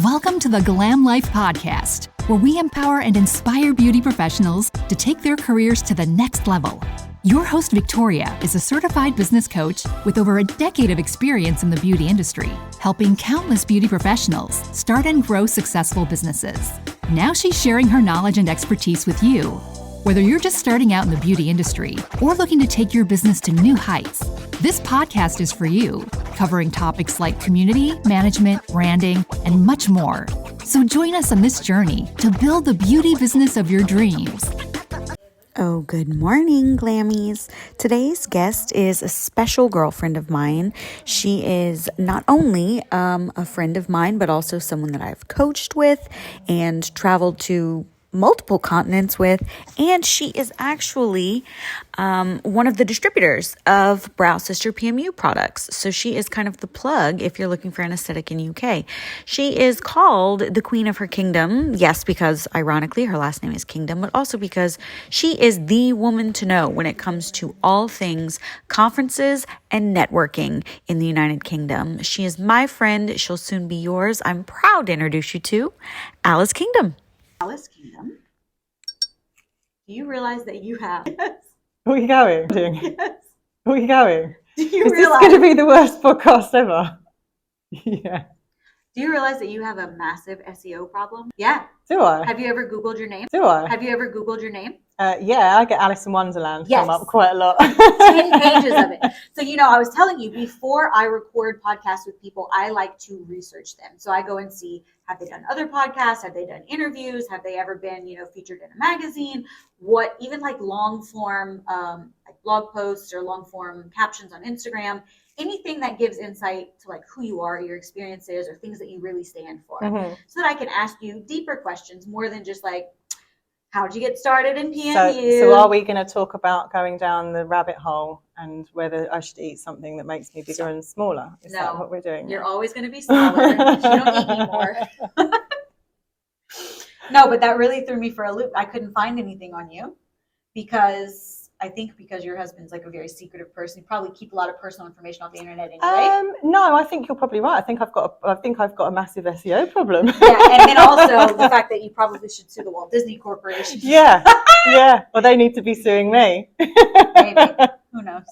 Welcome to the Glam Life Podcast, where we empower and inspire beauty professionals to take their careers to the next level. Your host, Victoria, is a certified business coach with over a decade of experience in the beauty industry, helping countless beauty professionals start and grow successful businesses. Now she's sharing her knowledge and expertise with you. Whether you're just starting out in the beauty industry or looking to take your business to new heights, this podcast is for you, covering topics like community, management, branding, and much more. So join us on this journey to build the beauty business of your dreams. Oh, good morning, Glammies. Today's guest is a special girlfriend of mine. She is not only a friend of mine, but also someone that I've coached with and traveled to multiple continents with, and she is actually one of the distributors of Brow Sister PMU products. So she is kind of the plug if you're looking for an aesthetic in UK. She is called the Queen of her kingdom. Yes, because ironically her last name is Kingdom, but also because she is the woman to know when it comes to all things conferences and networking in the United Kingdom. She is my friend. She'll soon be yours. I'm proud to introduce you to Alice Kingdom. Alice Kingdom, do you realize that you have... Yes. Where are you going? Yes. Where are you going? Do you Is realize... this going to be the worst podcast ever? Yeah. Do you realize that you have a massive SEO problem? Yeah. Do I? Have you ever Googled your name? Do I? Have you ever Googled your name? Yeah, I get Alice in Wonderland Yes. come up quite a lot. 10 pages of it. So, I was telling you, before I record podcasts with people, I like to research them. So I go and see, have they done other podcasts? Have they done interviews? Have they ever been, featured in a magazine? What, even like long form, like blog posts or long form captions on Instagram, anything that gives insight to like who you are, your experiences, or things that you really stand for. Mm-hmm. So that I can ask you deeper questions more than just like, how'd you get started in PMU? So are we going to talk about going down the rabbit hole and whether I should eat something that makes me bigger and smaller? Is that what we're doing? You're always going to be smaller because you don't eat anymore. No, but that really threw me for a loop. I couldn't find anything on you because your husband's like a very secretive person. You probably keep a lot of personal information off the internet anyway. No, I think you're probably right. I think I've got a massive SEO problem. Yeah, and then also the fact that you probably should sue the Walt Disney Corporation. Yeah. Well, they need to be suing me. Maybe. Who knows?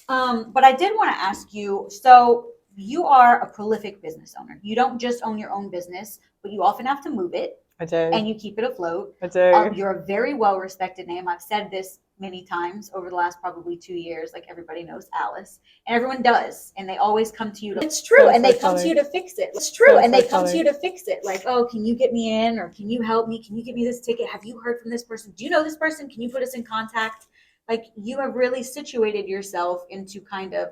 But I did want to ask you, so you are a prolific business owner. You don't just own your own business, but you often have to move it. I do. And you keep it afloat. I do. You're a very well-respected name. I've said this many times over the last probably 2 years. Like everybody knows Alice, and everyone does, and they always come to you. It's true, and they come to you to fix it. It's true, and they come to you to fix it. Like, oh, can you get me in, or can you help me? Can you get me this ticket? Have you heard from this person? Do you know this person? Can you put us in contact? Like, you have really situated yourself into kind of,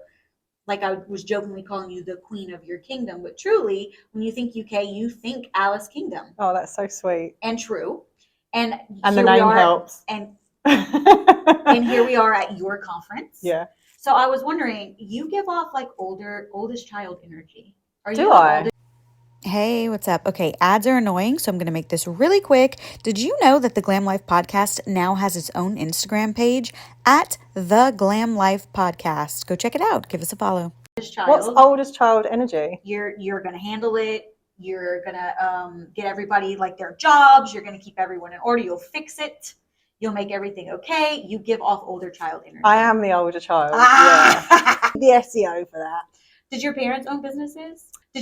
like I was jokingly calling you the queen of your kingdom, but truly, when you think UK, you think Alice Kingdom. Oh, that's so sweet. And true. And the name helps. And here we are at your conference. Yeah. So I was wondering, you give off like oldest child energy. Do I? Hey, what's up? Okay, ads are annoying, so I'm going to make this really quick. Did you know that the Glam Life Podcast now has its own Instagram page at the Glam Life Podcast? Go check it out. Give us a follow. What's oldest child energy? You're going to handle it. You're going to get everybody like their jobs. You're going to keep everyone in order. You'll fix it. You'll make everything okay. You give off older child energy. I am the older child. Yeah. The SEO for that. Did your parents own businesses? No,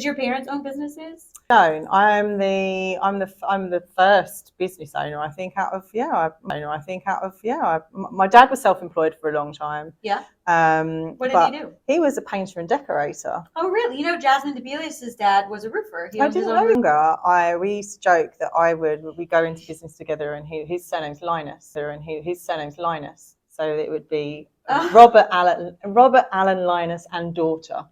I'm the first business owner. I think my dad was self-employed for a long time. Yeah. What did he do? He was a painter and decorator. Oh, really? Jasmine DeBelius' dad was a roofer. I didn't know. We used to joke that we go into business together, and his surname's Linus, so it would be Robert Allen Linus and daughter.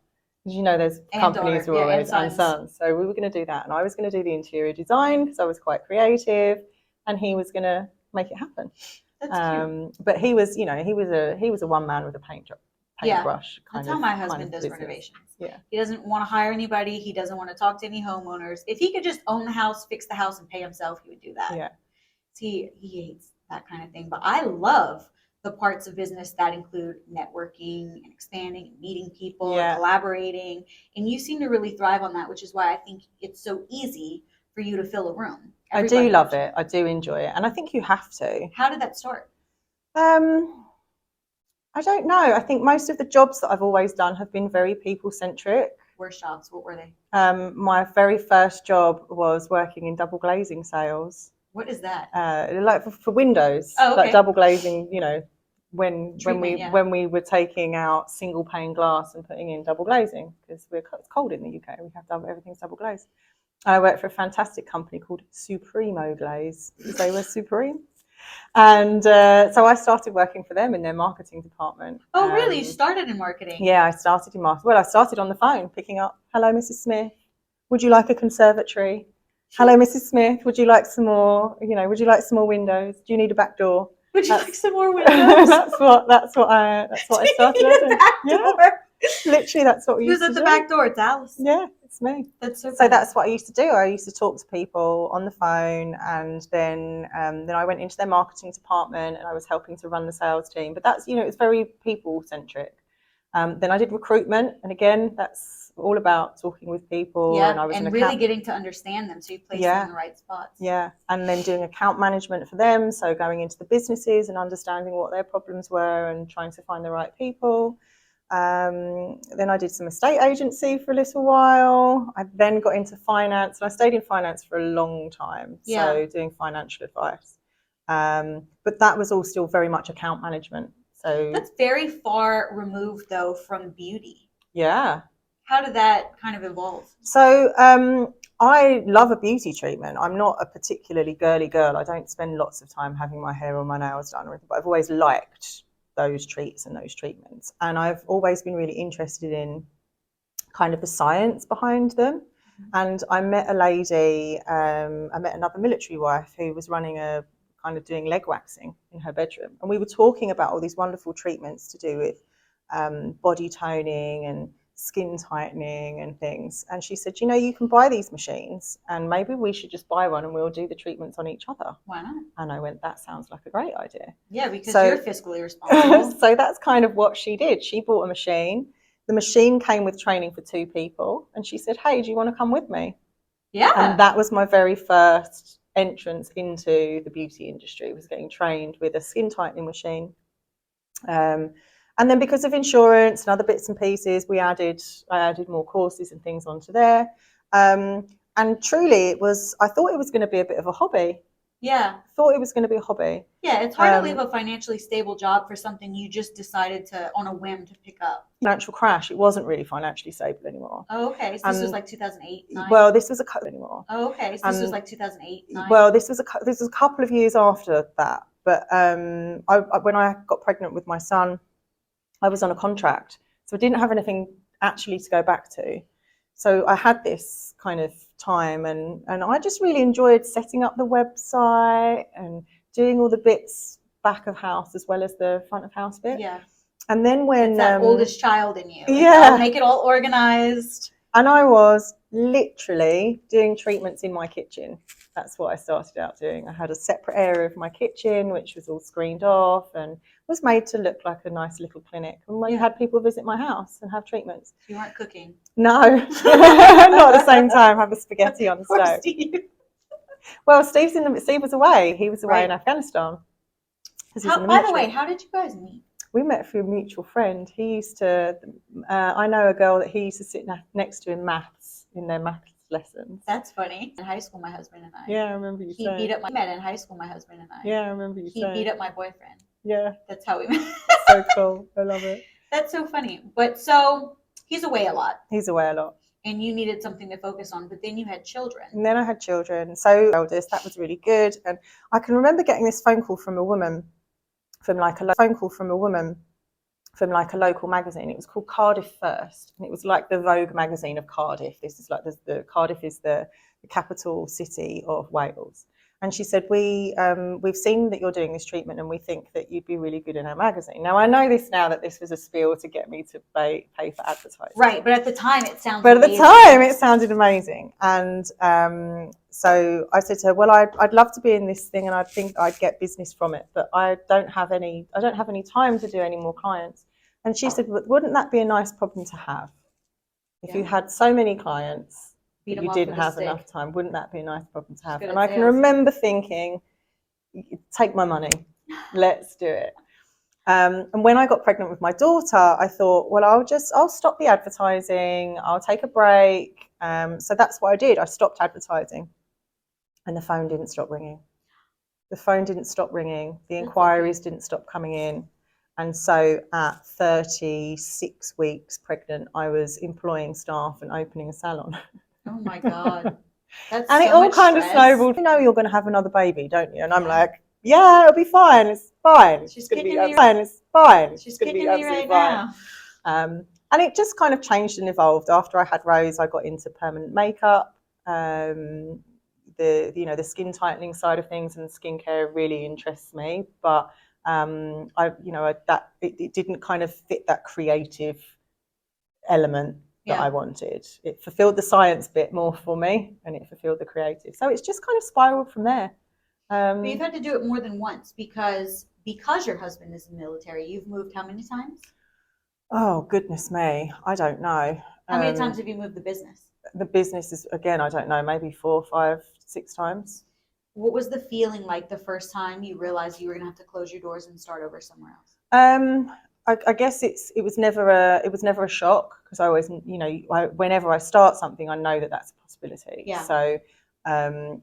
There's companies who are always and sons. So we were going to do that, and I was going to do the interior design because I was quite creative, and he was going to make it happen. That's cute. But he was a one man with a paintbrush. That's how my husband does renovations. Yeah. He doesn't want to hire anybody. He doesn't want to talk to any homeowners. If he could just own the house, fix the house, and pay himself, he would do that. Yeah. He hates that kind of thing. But I love the parts of business that include networking and expanding and meeting people Yeah. and collaborating. And you seem to really thrive on that, which is why I think it's so easy for you to fill a room. I do love it. I do enjoy it. And I think you have to. How did that start? I don't know. I think most of the jobs that I've always done have been very people-centric. Worst jobs, what were they? My very first job was working in double glazing sales. What is that? Like for windows, like double glazing, you know, when we were taking out single pane glass and putting in double glazing, because it's cold in the UK. We have everything's double glazed. I worked for a fantastic company called Supremo Glaze, because they were supreme. And so I started working for them in their marketing department. Oh, really? You started in marketing? Yeah, I started in marketing. Well, I started on the phone, picking up, hello, Mrs. Smith, would you like a conservatory? Hello, Mrs. Smith, would you like some more, would you like some more windows? Do you need a back door? Would you like some more windows? that's what I started doing. Yeah. Literally, that's what we used to do. Who's at the back door? It's Alice. Yeah, it's me. That's so that's what I used to do. I used to talk to people on the phone, and then I went into their marketing department, and I was helping to run the sales team. But that's, it's very people centric. Then I did recruitment, and again, that's all about talking with people. Yeah, and I was really getting to understand them, so you place them in the right spots. Yeah, and then doing account management for them, so going into the businesses and understanding what their problems were and trying to find the right people. Then I did some estate agency for a little while. I then got into finance, and I stayed in finance for a long time. Yeah. So doing financial advice. But that was all still very much account management. So that's very far removed though from beauty. Yeah. How did that kind of evolve? So I love a beauty treatment. I'm not a particularly girly girl. I don't spend lots of time having my hair or my nails done or anything, but I've always liked those treats and those treatments. And I've always been really interested in kind of the science behind them. And I met a lady, I met another military wife who was running a kind of doing leg waxing in her bedroom. And we were talking about all these wonderful treatments to do with body toning and skin tightening and things. And she said, you can buy these machines, and maybe we should just buy one and we'll do the treatments on each other. Why not? And I went, that sounds like a great idea. Yeah, because you're fiscally responsible. So that's kind of what she did. She bought a machine. The machine came with training for 2 people. And she said, hey, do you want to come with me? Yeah. And that was my very first entrance into the beauty industry, was getting trained with a skin tightening machine. And then because of insurance and other bits and pieces, I added more courses and things onto there. And truly I thought it was going to be a bit of a hobby. Yeah. Thought it was going to be a hobby. Yeah, it's hard to leave a financially stable job for something you just decided to, on a whim, to pick up. Financial crash, it wasn't really financially stable anymore. Oh, okay. So this was like 2008, 9? Well, this was anymore. Oh, okay. So this was like 2008, 9? Well, this was a couple of years after that. But when I got pregnant with my son, I was on a contract, so I didn't have anything actually to go back to. So I had this kind of time, and I just really enjoyed setting up the website and doing all the bits back of house as well as the front of house bit. Yeah. And then when it's that oldest child in you. Yeah. I'll make it all organized. And I was literally doing treatments in my kitchen. That's what I started out doing. I had a separate area of my kitchen, which was all screened off and was made to look like a nice little clinic. And when you had people visit my house and have treatments. You weren't cooking? No, not at the same time. Have a spaghetti on the stove. Steve. Well, Steve was away. He was away in Afghanistan. By the way, how did you guys meet? We met through a mutual friend. He used to, I know a girl that he used to sit next to in maths, in their maths lessons. That's funny. In high school, my husband and I. Yeah, I remember you saying. He beat up met in high school, my husband and I. Yeah, I remember you saying. He beat up my boyfriend. Yeah. That's how we met. So cool. I love it. That's so funny. But so he's away a lot. He's away a lot. And you needed something to focus on, but then you had children. And then I had children. So eldest, that was really good. And I can remember getting this phone call from a woman, from like a local magazine. It was called Cardiff First, and it was like the Vogue magazine of Cardiff. This is like the Cardiff is the capital city of Wales. And she said, we've seen that you're doing this treatment and we think that you'd be really good in our magazine. Now, I know this now that this was a spiel to get me to pay for advertising. Right, but at the time it sounded But at the time it sounded amazing. And so I said to her, well, I'd love to be in this thing and I think I'd get business from it, but I don't have any time to do any more clients. And she said, wouldn't that be a nice problem to have? If you had so many clients, but you didn't have enough time, wouldn't that be a nice problem to have? And I can remember thinking, take my money, let's do it. And when I got pregnant with my daughter, I thought, well, I'll stop the advertising, I'll take a break. So that's what I did. I stopped advertising and the phone didn't stop ringing. The phone didn't stop ringing. The inquiries didn't stop coming in. And so at 36 weeks pregnant, I was employing staff and opening a salon. Oh my God. That's and so it all much kind stress. of snowballed. You know you're going to have another baby, don't you? And I'm like, yeah, it'll be fine. It's fine. She's going to be fine. It's fine. She's going to be absolutely right fine. now. And it just kind of changed and evolved. After I had Rose, I got into permanent makeup. The skin tightening side of things and skincare really interests me, but it didn't kind of fit that creative element that I wanted. It fulfilled the science bit more for me, and it fulfilled the creative. So it's just kind of spiraled from there. But you've had to do it more than once because your husband is in the military. You've moved how many times? Oh goodness me, I don't know. How many times have you moved the business? The business is, again, I don't know, maybe 4, 5, 6 times. What was the feeling like the first time you realized you were going to have to close your doors and start over somewhere else? I guess it was never a shock because I always, whenever I start something, I know that that's a possibility. Yeah. So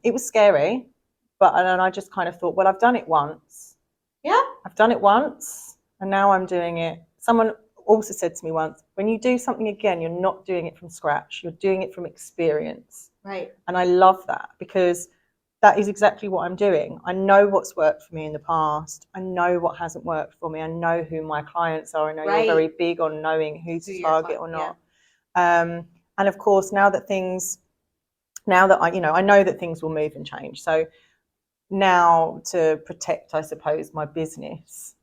it was scary, but and I just kind of thought, well, I've done it once. Yeah. I've done it once, and now I'm doing it. Someone also said to me once, when you do something again, you're not doing it from scratch. You're doing it from experience. Right. And I love that because that is exactly what I'm doing. I know what's worked for me in the past. I know what hasn't worked for me. I know who my clients are. I know you're very big on knowing who to target or not. Yeah. And of course, now that I know that things will move and change. So now to protect, I suppose, my business,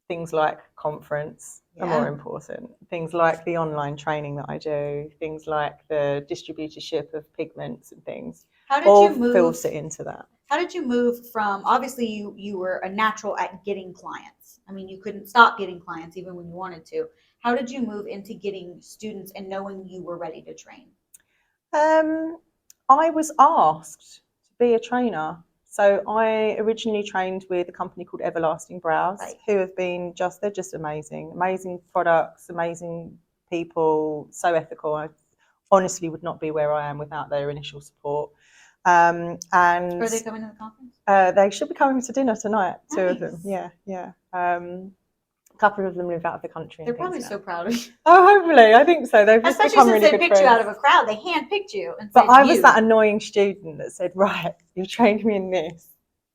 things like conference are more important. Things like the online training that I do, things like the distributorship of pigments and things. How did you move? Filter into that. How did you move from, obviously you were a natural at getting clients. I mean, you couldn't stop getting clients even when you wanted to. How did you move into getting students and knowing you were ready to train? I was asked to be a trainer. So I originally trained with a company called Everlasting Brows, who have been they're just amazing. Amazing products, amazing people, so ethical. I honestly would not be where I am without their initial support. And are they coming to the conference? They should be coming to dinner tonight. Nice. 2 of them. Yeah. A couple of them live out of the country. They're probably so proud of you. Oh, hopefully. I think so. They've especially become since really they good picked friends. You out of a crowd. They handpicked you. And but I was that annoying student that said, right, you've trained me in this.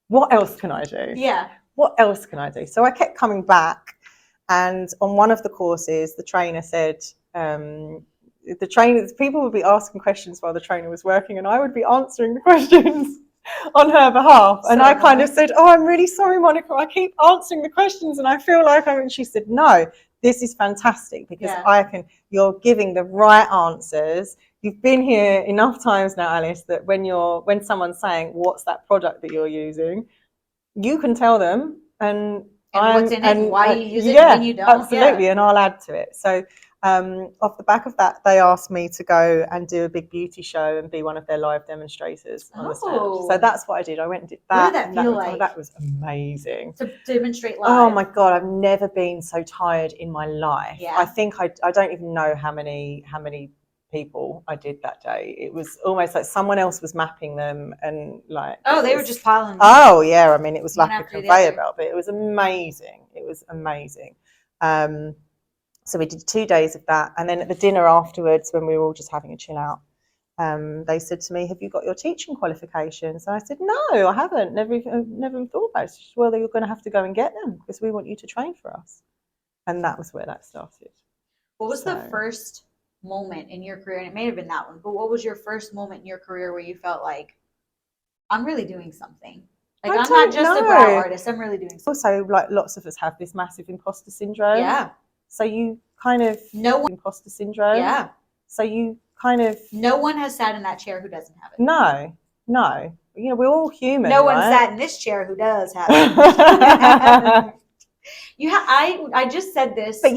What else can I do? Yeah. What else can I do? So I kept coming back. And on one of the courses, the trainer said, people would be asking questions while the trainer was working, and I would be answering the questions on her behalf. So and I kind of said, oh, I'm really sorry, Monica. I keep answering the questions and I feel like and she said, no, this is fantastic because you're giving the right answers. You've been here enough times now, Alice, that when someone's saying, what's that product that you're using, you can tell them and what's in it and why you use it and when you don't. Absolutely. And I'll add to it. So off the back of that, they asked me to go and do a big beauty show and be one of their live demonstrators on the stand. So that's what I did. I went and did that. What did that feel like? That was amazing. To demonstrate live. Oh my God, I've never been so tired in my life. Yeah. I think I don't even know how many people I did that day. It was almost like someone else was mapping them and like. Oh, they were just piling. Oh yeah, I mean it was like a conveyor belt, but it was amazing. It was amazing. So we did 2 days of that, and then at the dinner afterwards, when we were all just having a chill out, they said to me, "Have you got your teaching qualifications?" And I said, "No, I haven't. Never even thought about it." She said, "Well, you're going to have to go and get them because we want you to train for us." And that was where that started. What was the first moment in your career, and it may have been that one, but what was your first moment in your career where you felt like I'm really doing something. Like, I'm not just a brow artist. I'm really doing something. Also, like, lots of us have this massive imposter syndrome. Yeah. So you kind of imposter syndrome. Yeah. So you kind of. No one has sat in that chair who doesn't have it. No. You know, we're all human. No one sat in this chair who does have it. I just said this. But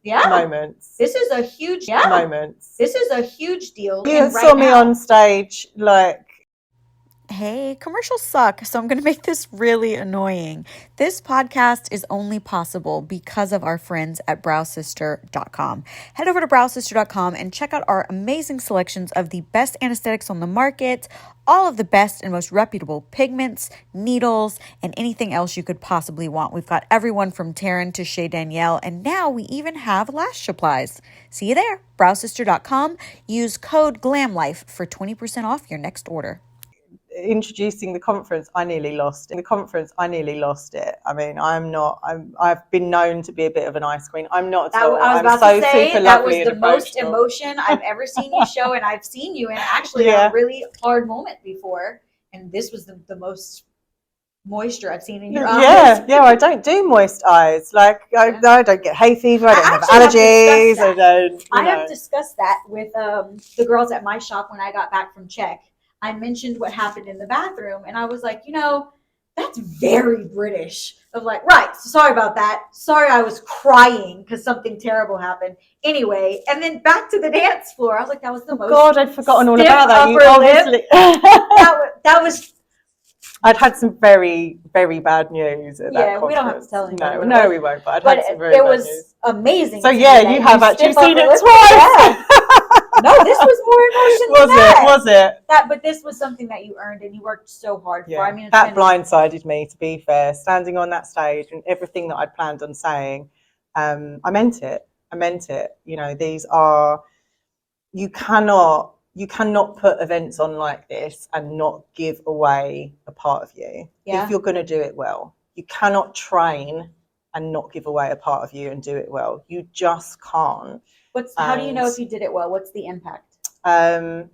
moments. This is a huge moments. This is a huge deal. You saw me on stage, like. Hey, commercials suck, so I'm going to make this really annoying. This podcast is only possible because of our friends at browsister.com. Head over to browsister.com and check out our amazing selections of the best anesthetics on the market, all of the best and most reputable pigments, needles, and anything else you could possibly want. We've got everyone from Taryn to Shea Danielle, and now we even have lash supplies. See you there, browsister.com. Use code GLAMLIFE for 20% off your next order. Introducing the conference, I nearly lost it. I mean, I've been known to be a bit of an ice queen. I'm not at all. I was about to say that was the most emotion I've ever seen you show, and I've seen you in actually a really hard moment before, and this was the most moisture I've seen in your eyes. Yeah, I don't do moist eyes. Like, I don't get hay fever, I don't have allergies, I have discussed that with the girls at my shop when I got back from Czech. I mentioned what happened in the bathroom, and I was like, that's very British. Of like, right, sorry about that. Sorry I was crying because something terrible happened. Anyway, and then back to the dance floor. I was like, that was the most. God, I'd forgotten all about that. You obviously. that was. I'd had some very, very bad news at that conference. We don't have to tell anybody. No, we won't. But I'd had some very bad news. It was amazing. So yeah, you have actually seen it twice. No, this was more emotion than that. Was it? But this was something that you earned and you worked so hard for. I mean, that blindsided me, to be fair. Standing on that stage and everything that I'd planned on saying, I meant it. These are, you cannot put events on like this and not give away a part of you if you're going to do it well. You cannot train and not give away a part of you and do it well. You just can't. How do you know if you did it well? What's the impact? I'll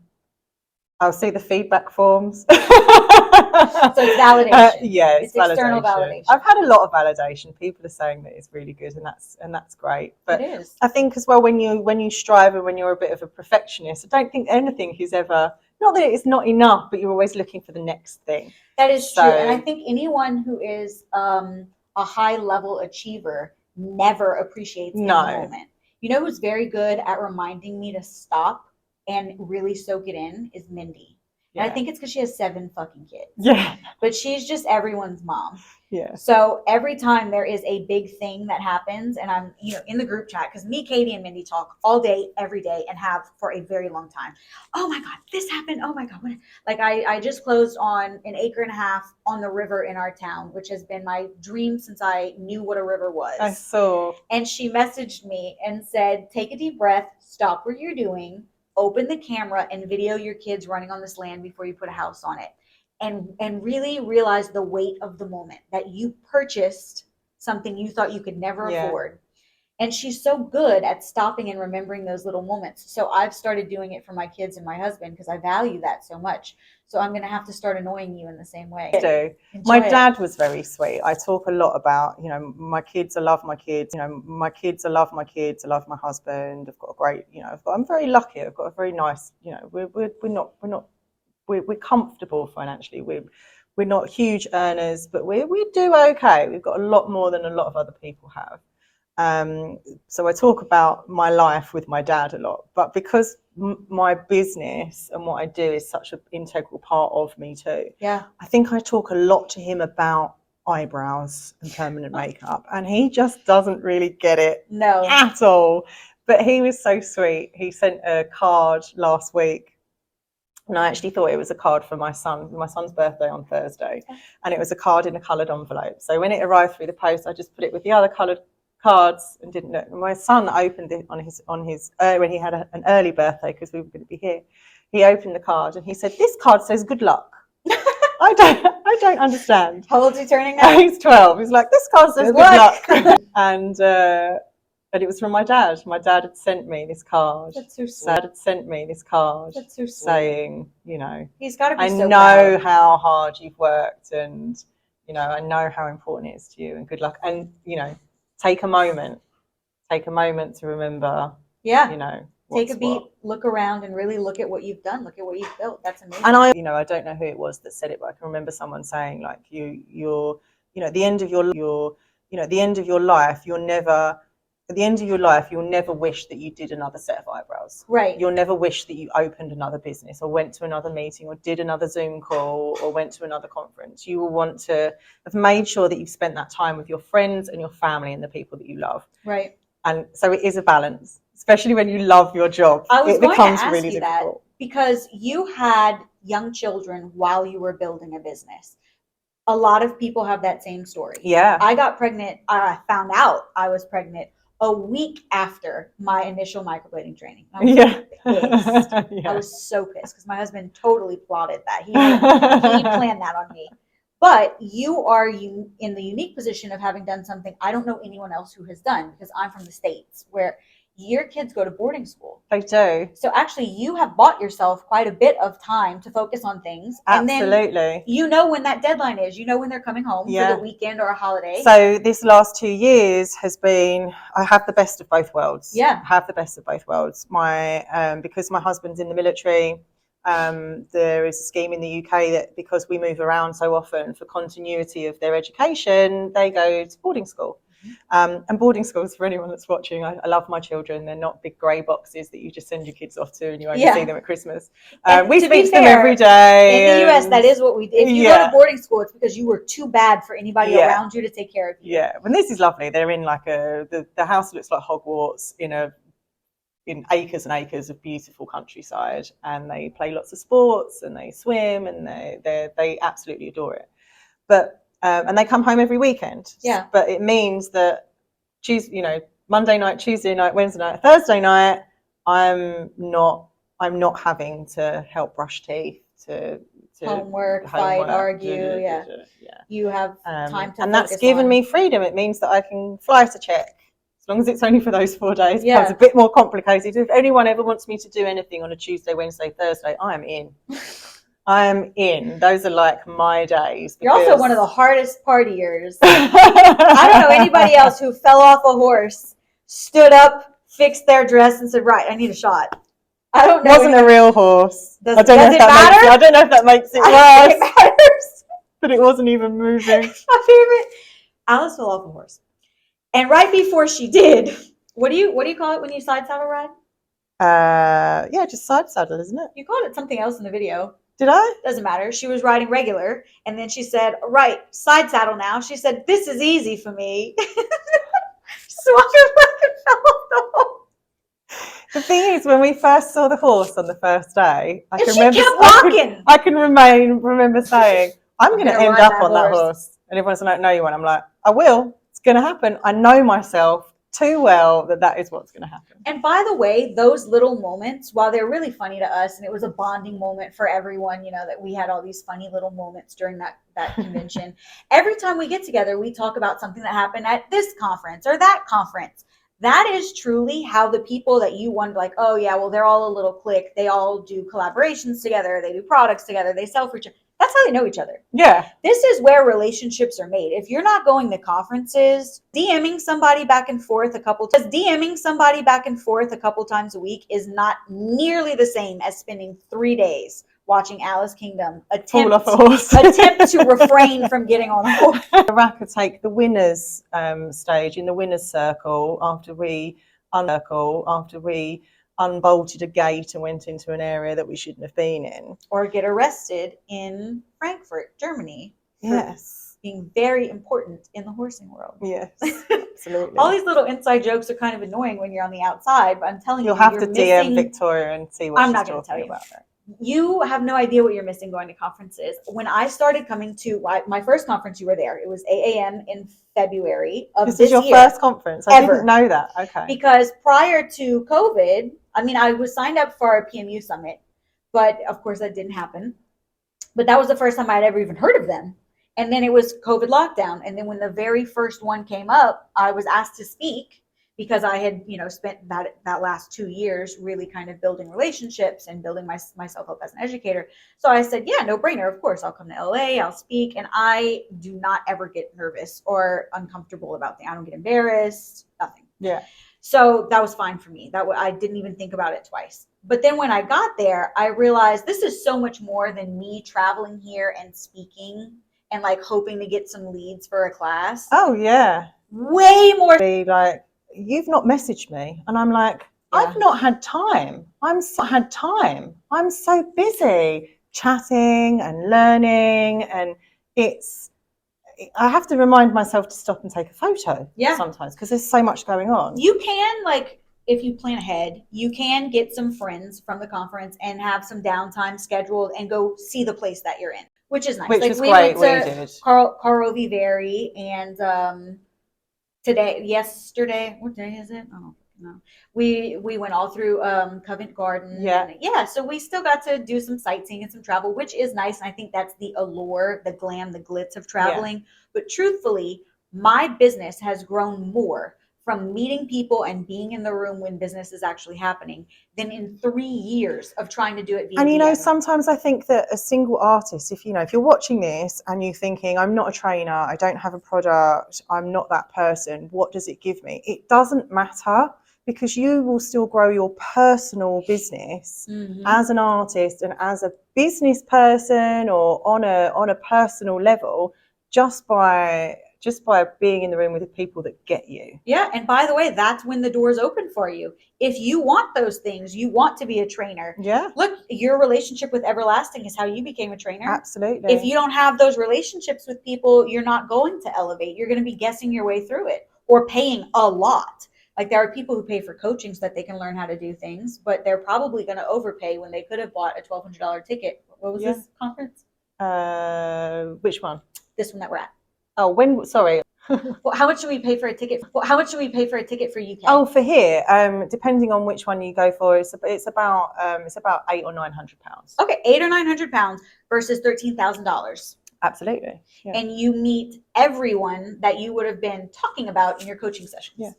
see the feedback forms. So it's validation. It's external validation. I've had a lot of validation. People are saying that it's really good, and that's great. But it is. I think as well, when you strive and when you're a bit of a perfectionist, I don't think anything is ever, not that it's not enough, but you're always looking for the next thing. That is true, and I think anyone who is a high level achiever never appreciates the moment. You know who's very good at reminding me to stop and really soak it in is Mindy. And I think it's because she has 7 fucking kids. Yeah. But she's just everyone's mom. Yeah. So every time there is a big thing that happens, and I'm in the group chat, because me, Katie, and Mindy talk all day, every day, and have for a very long time. Oh my God, this happened. Oh my God. Like I just closed on an 1.5 acres on the river in our town, which has been my dream since I knew what a river was. I saw. And she messaged me and said, take a deep breath, stop what you're doing, open the camera and video your kids running on this land before you put a house on it. And really realize the weight of the moment that you purchased something you thought you could never afford. And she's so good at stopping and remembering those little moments. So I've started doing it for my kids and my husband because I value that so much. So I'm going to have to start annoying you in the same way. I do. My dad was very sweet. I talk a lot about, my kids, I love my kids. My kids, I love my kids. I love my husband. I've got a great, I'm very lucky. I've got a very nice, we're comfortable financially. We're not huge earners, but we do okay. We've got a lot more than a lot of other people have. So I talk about my life with my dad a lot, but because my business and what I do is such an integral part of me too. Yeah. I think I talk a lot to him about eyebrows and permanent makeup, and he just doesn't really get it at all. But he was so sweet. He sent a card last week. And I actually thought it was a card for my son's birthday on Thursday. And it was a card in a coloured envelope. So when it arrived through the post, I just put it with the other coloured cards and didn't look. And my son opened it on his when he had an early birthday, because we were going to be here. He opened the card and he said, "This card says good luck." I don't understand. How old is he turning now? He's 12. He's like, "This card says good luck." And And it was from my dad. My dad had sent me this card. That's so sweet. Dad had sent me this card. That's so sweet. Saying, you know, he's got to be I so know proud. how hard you've worked, and you know, I know how important it is to you, and good luck. And you know, take a moment to remember. Yeah. You know, take a beat, look around, and really look at what you've done. Look at what you've built. That's amazing. And I don't know who it was that said it, but I can remember someone saying, like, you're, at the end of your life, you'll never wish that you did another set of eyebrows. Right. You'll never wish that you opened another business or went to another meeting or did another Zoom call or went to another conference. You will want to have made sure that you've spent that time with your friends and your family and the people that you love. Right. And so it is a balance, especially when you love your job. It becomes really difficult. Because you had young children while you were building a business. A lot of people have that same story. Yeah. I got pregnant. I found out I was pregnant a week after my initial microblading training. I was pissed. Yeah. I was so pissed because my husband totally plotted that. He planned that on me. But you are in the unique position of having done something I don't know anyone else who has done, because I'm from the States where your kids go to boarding school. They do. So actually you have bought yourself quite a bit of time to focus on things. Absolutely. And then you know when that deadline is. You know when they're coming home for the weekend or a holiday. So this last 2 years has been, I have the best of both worlds. Yeah. I have the best of both worlds. Because my husband's in the military, there is a scheme in the UK that because we move around so often, for continuity of their education, they go to boarding school. And boarding schools, for anyone that's watching, I love my children. They're not big grey boxes that you just send your kids off to and you only see them at Christmas. We speak to them every day. In the US, that is what we do. If you go to boarding school, it's because you were too bad for anybody around you to take care of you. Yeah, and this is lovely. They're in like the house looks like Hogwarts in acres and acres of beautiful countryside, and they play lots of sports and they swim and they absolutely adore it. But and they come home every weekend. Yeah. But it means that Monday night, Tuesday night, Wednesday night, Thursday night, I'm not having to help brush teeth, to homework, fight, argue. Yeah. You have time to. And that's given me freedom. It means that I can fly to Czech, as long as it's only for those 4 days. Yeah. It's a bit more complicated. If anyone ever wants me to do anything on a Tuesday, Wednesday, Thursday, I am in. I am in. Those are like my days. You're also one of the hardest partiers. I don't know anybody else who fell off a horse, stood up, fixed their dress, and said, "Right, I need a shot." I don't know. It wasn't a real horse. I don't know if that makes it worse. It matters. But it wasn't even moving. My favorite. Alice fell off a horse, and right before she did, what do you call it when you side saddle ride? Just side saddle, isn't it? You called it something else in the video. Did I? Doesn't matter. She was riding regular, and then she said, "Right, side saddle now." She said, "This is easy for me." Swung her back and fell off the horse. The thing is, when we first saw the horse on the first day, I can remember saying, "I'm going to end up on that horse," and everyone's like, "No, you won't." I'm like, "I will. It's going to happen. I know myself too well that is what's going to happen." And by the way, those little moments, while they're really funny to us, and it was a bonding moment for everyone, that we had all these funny little moments during that convention. Every time we get together, we talk about something that happened at this conference or that conference. That is truly how the people that you wonder, like, oh yeah, well, they're all a little clique. They all do collaborations together. They do products together. They sell for each other. That's how they know each other. Yeah. This is where relationships are made. If you're not going to conferences, DMing somebody back and forth a couple times a week is not nearly the same as spending 3 days watching Alice Kingdom attempt to refrain from getting on the horse. Raka take the winners stage in the winners circle after we unbolted a gate and went into an area that we shouldn't have been in. Or get arrested in Frankfurt, Germany. Yes. Being very important in the horsing world. Yes, absolutely. All these little inside jokes are kind of annoying when you're on the outside, but I'm telling you, you'll have to DM Victoria and see what she's talking about. I'm not going to tell you. You have no idea what you're missing going to conferences. When I started coming to my first conference, you were there. It was AAM in February of this year. This is your first conference? I didn't know that. Okay. Because prior to COVID, I was signed up for our PMU summit, but of course that didn't happen. But that was the first time I'd ever even heard of them. And then it was COVID lockdown. And then when the very first one came up, I was asked to speak because I had, spent that last 2 years really kind of building relationships and building myself up as an educator. So I said, yeah, no brainer. Of course, I'll come to LA, I'll speak. And I do not ever get nervous or uncomfortable about things. I don't get embarrassed, nothing. Yeah. So that was fine for me. I didn't even think about it twice. But then when I got there, I realized this is so much more than me traveling here and speaking and like hoping to get some leads for a class. Oh yeah. Way more. Like, you've not messaged me, and I'm like, I've not had time. I'm so busy chatting and learning, and I have to remind myself to stop and take a photo sometimes because there's so much going on. You can, like, if you plan ahead, you can get some friends from the conference and have some downtime scheduled and go see the place that you're in, which is nice. Which like, is we great. Went to Carl Viveri, and yesterday, what day is it? Oh no, we went all through Covent Garden. Yeah. So we still got to do some sightseeing and some travel, which is nice. And I think that's the allure, the glam, the glitz of traveling. Yeah. But truthfully, my business has grown more from meeting people and being in the room when business is actually happening than in 3 years of trying to do it via And DM. sometimes I think that a single artist, if you're watching this and you're thinking, I'm not a trainer, I don't have a product, I'm not that person, what does it give me? It doesn't matter, because you will still grow your personal business as an artist and as a business person or on a personal level just by being in the room with the people that get you. Yeah. And by the way, that's when the doors open for you. If you want those things, you want to be a trainer. Yeah. Look, your relationship with Everlasting is how you became a trainer. Absolutely. If you don't have those relationships with people, you're not going to elevate. You're going to be guessing your way through it or paying a lot. Like, there are people who pay for coaching so that they can learn how to do things, but they're probably going to overpay when they could have bought a $1,200 ticket. What was this conference? Which one? This one that we're at. Oh, sorry. Well, how much do we pay for a ticket? How much do we pay for a ticket for UK? Oh, for here, depending on which one you go for, it's about £800 or £900. Okay, £800 or £900 versus $13,000. Absolutely. Yeah. And you meet everyone that you would have been talking about in your coaching sessions. Yeah.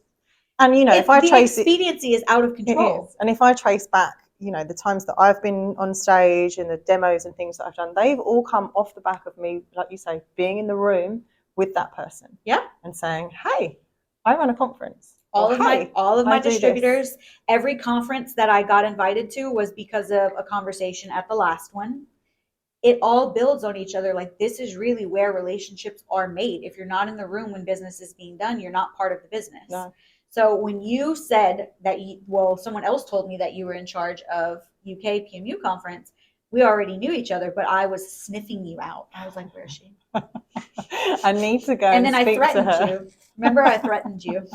And if I trace the expediency is out of control. It is. And if I trace back, the times that I've been on stage and the demos and things that I've done, they've all come off the back of me, like you say, being in the room with that person. Yeah. And saying, hey, I run a conference. All of my distributors, every conference that I got invited to was because of a conversation at the last one. It all builds on each other. Like, this is really where relationships are made. If you're not in the room when business is being done, you're not part of the business. No. So when you said that, someone else told me that you were in charge of UK PMU conference, we already knew each other, but I was sniffing you out. I was like, where is she? I need to go and then speak I threatened to her. you. Remember, I threatened you.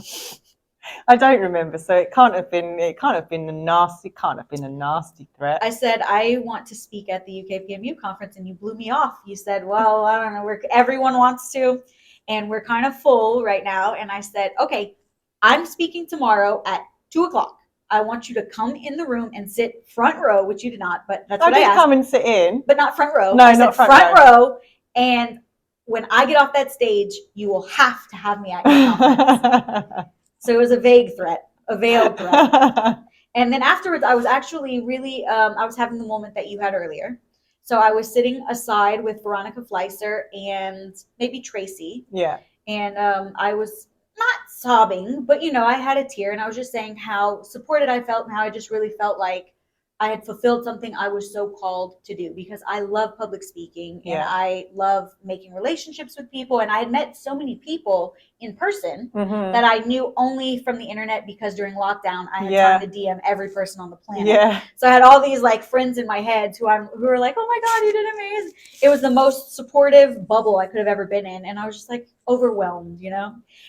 I don't remember, so it can't have been a nasty threat. I said, I want to speak at the UK PMU conference, and you blew me off. You said, well, I don't know, everyone wants to, and we're kind of full right now. And I said, okay, I'm speaking tomorrow at 2:00. I want you to come in the room and sit front row, which you did not, but that's what I asked. I did come and sit in. But not front row. No, I said not front row. And when I get off that stage, you will have to have me at your conference. So it was a vague threat, a veiled threat. And then afterwards, I was actually really, I was having the moment that you had earlier. So I was sitting aside with Veronica Fleiser and maybe Tracy. Yeah. And I was not sobbing, but I had a tear, and I was just saying how supported I felt and how I just really felt like I had fulfilled something I was so called to do, because I love public speaking and I love making relationships with people. And I had met so many people in person that I knew only from the internet, because during lockdown I had time to DM every person on the planet. Yeah. So I had all these like friends in my head who were like, oh my God, you did amazing. It was the most supportive bubble I could have ever been in. And I was just like overwhelmed,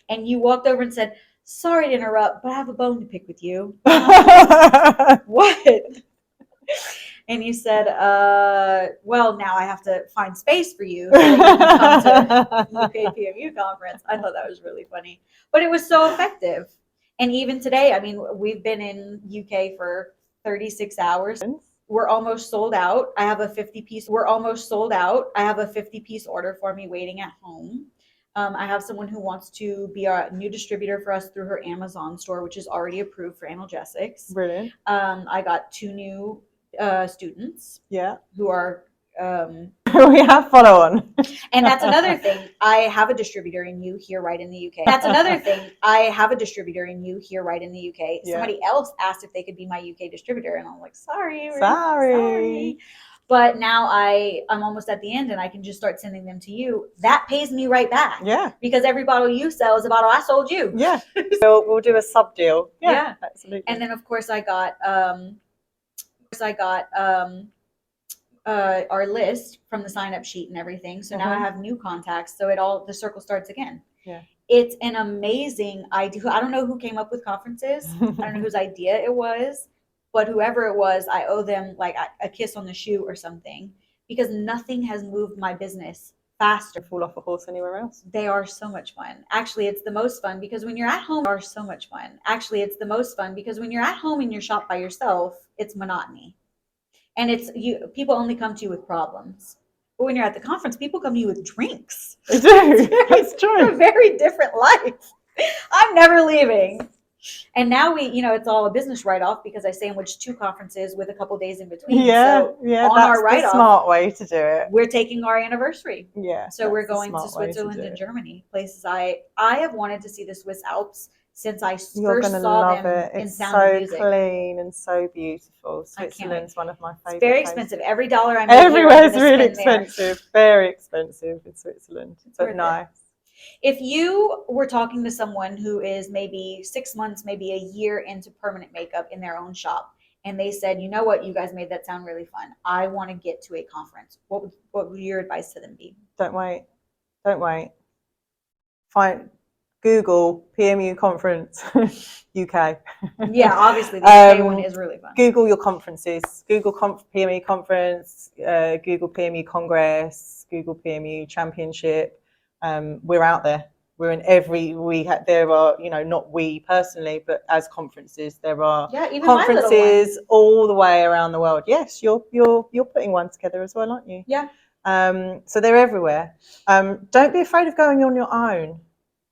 And you walked over and said, sorry to interrupt, but I have a bone to pick with you. What? And you said, well, now I have to find space for you so that you can come to UK PMU conference. I thought that was really funny. But it was so effective. And even today, I mean, we've been in UK for 36 hours. We're almost sold out. I have a 50-piece order for me waiting at home. I have someone who wants to be a new distributor for us through her Amazon store, which is already approved for analgesics. Brilliant. I got 2 new students. Yeah. Who are we have follow on. And that's another thing. I have a distributor in you here right in the UK. That's another thing. I have a distributor in you here right in the UK. Yeah. Somebody else asked if they could be my UK distributor, and I'm like, sorry. But now I'm almost at the end, and I can just start sending them to you. That pays me right back. Yeah. Because every bottle you sell is a bottle I sold you. Yeah. So we'll do a sub deal. Yeah. Absolutely. And then of course I got our list from the sign up sheet and everything. So now I have new contacts. So the circle starts again. Yeah. It's an amazing idea. I don't know who came up with conferences. I don't know whose idea it was, but whoever it was, I owe them like a kiss on the shoe or something, because nothing has moved my business faster. Fall off a horse anywhere else. They are so much fun. Actually, it's the most fun because when you're at home, they are so much fun. Actually, it's the most fun because when you're at home in your shop by yourself, it's monotony. And people only come to you with problems. But when you're at the conference, people come to you with drinks. They do. That's true. It's a very different life. I'm never leaving. And now it's all a business write-off because I sandwiched 2 conferences with a couple days in between. Yeah, so that's our write-off, the smart way to do it. We're taking our anniversary. Yeah. So we're going to Switzerland and Germany, places I have wanted to see the Swiss Alps since I first saw them in Sound of Music. It's so clean and so beautiful. Switzerland's one of my favorite. It's very expensive. Every dollar I make everywhere's really expensive. Very expensive in Switzerland, but nice. If you were talking to someone who is maybe 6 months, maybe a year into permanent makeup in their own shop, and they said, you know what, you guys made that sound really fun. I want to get to a conference. What would your advice to them be? Don't wait. Google PMU conference UK. Yeah, obviously the UK one is really fun. Google your conferences. Google PMU conference. Google PMU Congress. Google PMU Championship. We're out there. We're in every. There are, not we personally, but as conferences, there are even conferences all the way around the world. Yes, you're putting one together as well, aren't you? Yeah. So they're everywhere. Don't be afraid of going on your own.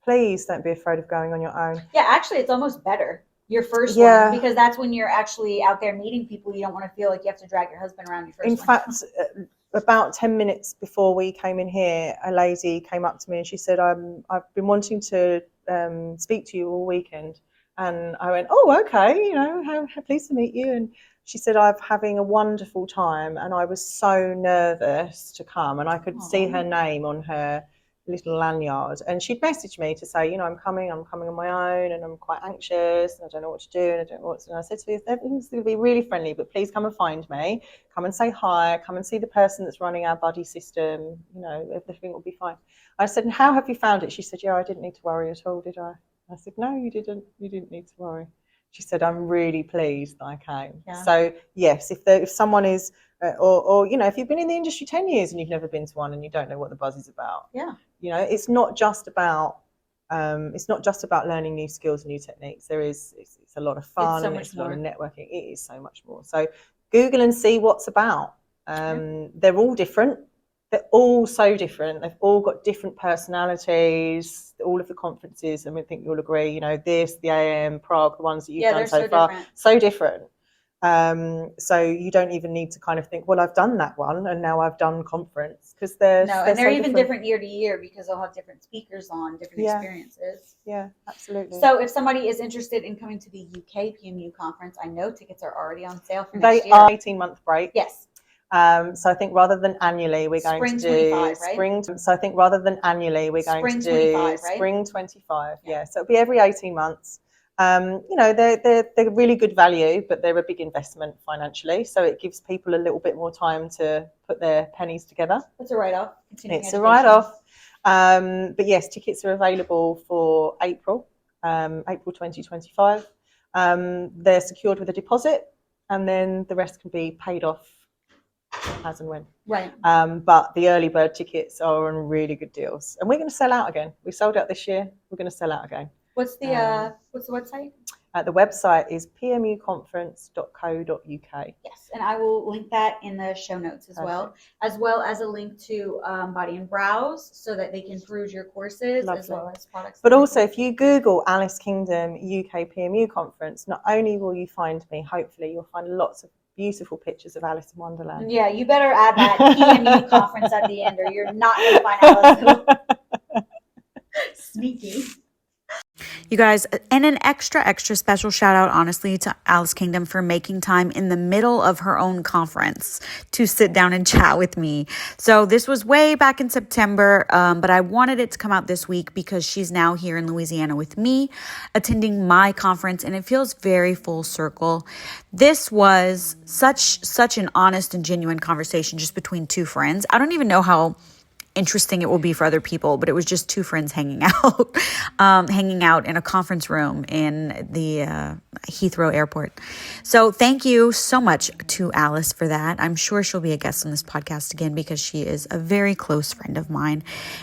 Please don't be afraid of going on your own. Yeah, actually, it's almost better. Your first one, because that's when you're actually out there meeting people. You don't want to feel like you have to drag your husband around your first one. In fact, about 10 minutes before we came in here, a lady came up to me and she said, I've been wanting to speak to you all weekend. And I went, oh, okay, how pleased to meet you. And she said, I'm having a wonderful time. And I was so nervous to come. And I could see her name on her little lanyard, and she'd messaged me to say, I'm coming on my own, and I'm quite anxious, and I don't know what to do, and I don't know what to do. And I said to her, everything's going to be really friendly, but please come and find me, come and say hi, come and see the person that's running our buddy system, everything will be fine. I said, and how have you found it? She said, yeah, I didn't need to worry at all, did I? I said, no, you didn't need to worry. She said, I'm really pleased that I came. Yeah. So yes, if someone is or if you've been in the industry 10 years and you've never been to one and you don't know what the buzz is about, it's not just about learning new skills and new techniques. It's a lot of fun, and it's a lot of networking. It is so much more. So Google and see what's about. They're all different. They're all so different. They've all got different personalities. All of the conferences, and I think you'll agree, the AM, Prague, the ones that you've done so far, so different. So you don't even need to kind of think, well, I've done that one and now I've done conference, because they're so even different year to year, because they'll have different speakers on, different experiences. Yeah, absolutely. So if somebody is interested in coming to the UK PMU conference, I know tickets are already on sale for next year. They are 18-month break. Yes. So I think rather than annually, we're going to do spring. So I think rather than annually, we're going to do spring 25. Yeah. So it'll be every 18 months. They're really good value, but they're a big investment financially. So it gives people a little bit more time to put their pennies together. It's a write-off. It's a write-off. But yes, tickets are available for April 2025. They're secured with a deposit, and then the rest can be paid off as and when. Right. But the early bird tickets are on really good deals, and we're going to sell out again. We sold out this year. We're going to sell out again. What's the website? The website is pmuconference.co.uk. Yes, and I will link that in the show notes as well as a link to Body and Brows so that they can peruse your courses. Lovely. As well as products. But also, if you Google Alice Kingdom UK PMU Conference, not only will you find me, hopefully you'll find lots of beautiful pictures of Alice in Wonderland. Yeah, you better add that PMU conference at the end or you're not going to find Alice. Sneaky. You guys, and an extra special shout out, honestly, to Alice Kingdom for making time in the middle of her own conference to sit down and chat with me. So this was way back in September, but I wanted it to come out this week because she's now here in Louisiana with me, attending my conference, and it feels very full circle. This was such an honest and genuine conversation just between two friends. I don't even know how interesting it will be for other people, but it was just two friends hanging out in a conference room in the Heathrow airport. So thank you so much to Alice for that. I'm sure she'll be a guest on this podcast again because she is a very close friend of mine.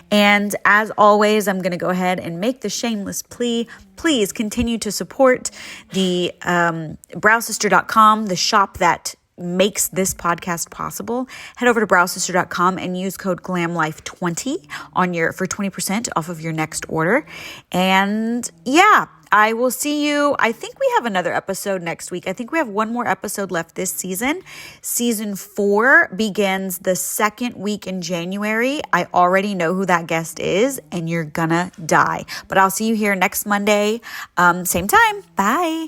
And as always, I'm going to go ahead and make the shameless plea. Please continue to support the browsister.com, the shop that makes this podcast possible. Head over to browsister.com and use code GLAMLIFE20 for 20% off of your next order. And yeah, I will see you. I think we have another episode next week. I think we have one more episode left this season. Season 4 begins the second week in January. I already know who that guest is, and you're gonna die. But I'll see you here next Monday, same time. Bye.